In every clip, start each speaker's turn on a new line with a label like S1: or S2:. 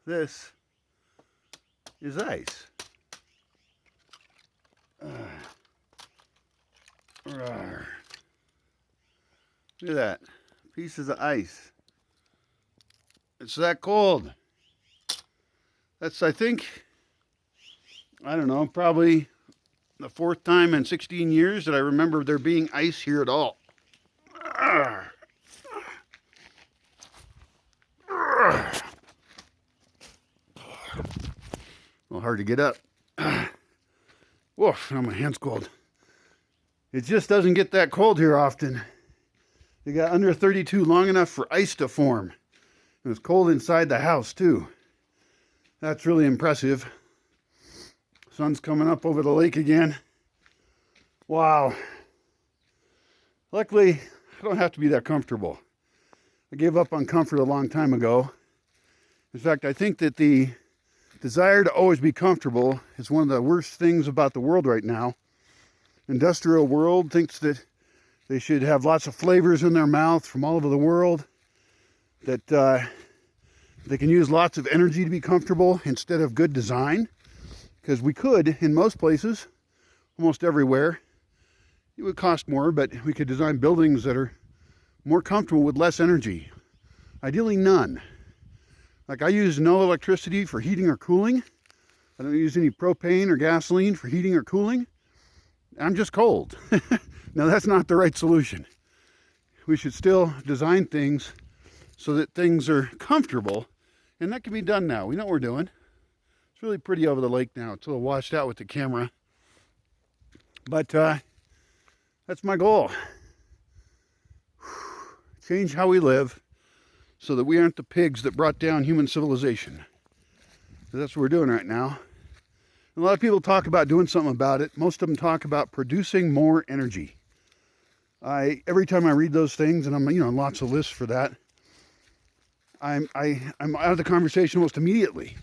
S1: This is ice. Rawr. Look at that. Pieces of ice. It's that cold. That's, I think, I don't know, probably the fourth time in 16 years that I remember there being ice here at all. A little hard to get up. Woof, now my hand's cold. It just doesn't get that cold here often. It got under 32 long enough for ice to form. It was cold inside the house too. That's really impressive. Sun's coming up over the lake again. Wow. Luckily, I don't have to be that comfortable. I gave up on comfort a long time ago. In fact, I think that the desire to always be comfortable is one of the worst things about the world right now. Industrial world thinks that they should have lots of flavors in their mouth from all over the world, that they can use lots of energy to be comfortable instead of good design, because we could, in most places, almost everywhere, it would cost more, but we could design buildings that are more comfortable with less energy. Ideally none. Like, I use no electricity for heating or cooling. I don't use any propane or gasoline for heating or cooling. I'm just cold. Now, that's not the right solution. We should still design things so that things are comfortable, and that can be done now. We know what we're doing. It's really pretty over the lake now. It's a little washed out with the camera. But that's my goal. Change how we live so that we aren't the pigs that brought down human civilization. That's what we're doing right now. A lot of people talk about doing something about it. Most of them talk about producing more energy. Every time I read those things, and I'm on lots of lists for that, I'm out of the conversation almost immediately.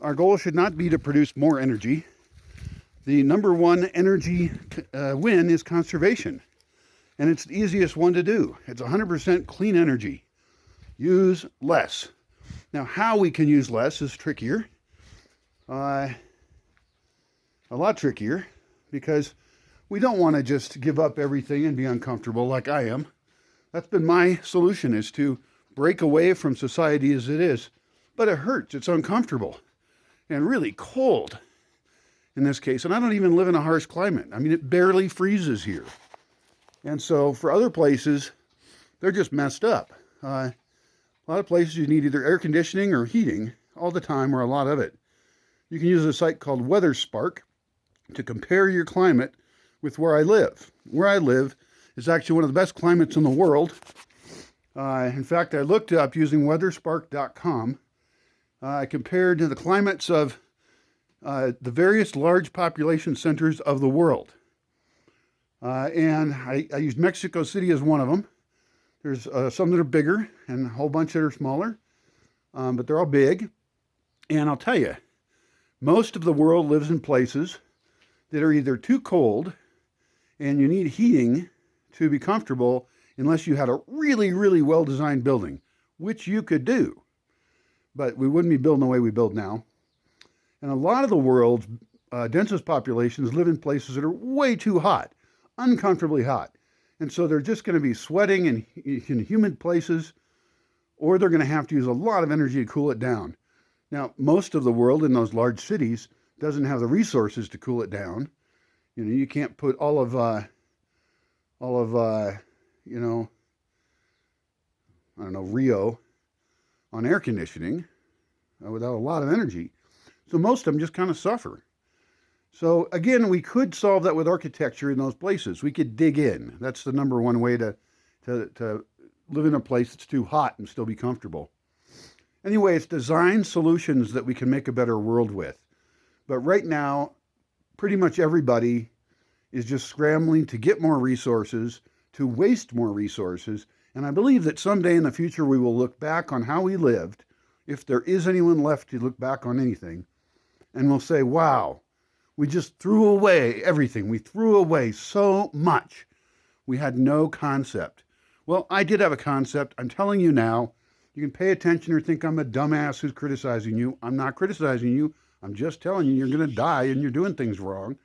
S1: Our goal should not be to produce more energy. The number one energy win is conservation, and it's the easiest one to do. It's 100% clean energy. Use less. Now, how we can use less is trickier. A lot trickier, because we don't want to just give up everything and be uncomfortable like I am. That's been my solution, is to break away from society as it is. But it hurts. It's uncomfortable and really cold in this case. And I don't even live in a harsh climate. I mean, it barely freezes here. And so for other places, they're just messed up. A lot of places you need either air conditioning or heating all the time, or a lot of it. You can use a site called WeatherSpark to compare your climate with where I live. Where I live is actually one of the best climates in the world. In fact, I looked up using weatherspark.com. I compared to the climates of the various large population centers of the world. And I used Mexico City as one of them. There's some that are bigger and a whole bunch that are smaller, but they're all big. And I'll tell you, most of the world lives in places that are either too cold and you need heating to be comfortable, unless you had a really, really well-designed building, which you could do. But we wouldn't be building the way we build now. And a lot of the world's densest populations live in places that are way too hot, uncomfortably hot. And so they're just going to be sweating in humid places, or they're going to have to use a lot of energy to cool it down. Now, most of the world in those large cities doesn't have the resources to cool it down. You can't put all of Rio on air conditioning without a lot of energy. So most of them just kind of suffer. So again, we could solve that with architecture in those places. We could dig in. That's the number one way to live in a place that's too hot and still be comfortable. Anyway, it's design solutions that we can make a better world with. But right now, pretty much everybody is just scrambling to get more resources, to waste more resources. And I believe that someday in the future, we will look back on how we lived, if there is anyone left to look back on anything, and we'll say, wow, we just threw away everything. We threw away so much. We had no concept. Well, I did have a concept. I'm telling you now, You can pay attention or think I'm a dumbass who's criticizing you. I'm not criticizing you. I'm just telling you you're going to die and you're doing things wrong,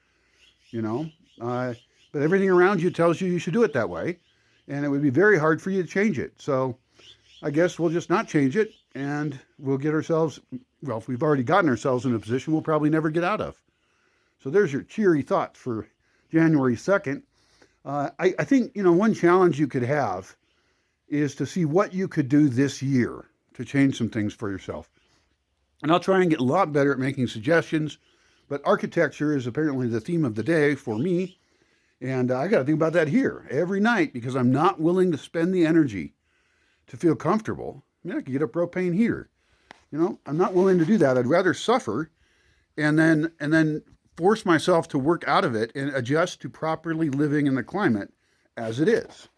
S1: you know. But everything around you tells you you should do it that way, and it would be very hard for you to change it. So I guess we'll just not change it, and we'll get ourselves, well, if we've already gotten ourselves in a position we'll probably never get out of. So there's your cheery thoughts for January 2nd. I think, you know, one challenge you could have is to see what you could do this year to change some things for yourself. And I'll try and get a lot better at making suggestions, but architecture is apparently the theme of the day for me. And I got to think about that here every night because I'm not willing to spend the energy to feel comfortable. I mean, I could get a propane heater. You know, I'm not willing to do that. I'd rather suffer and then force myself to work out of it and adjust to properly living in the climate as it is.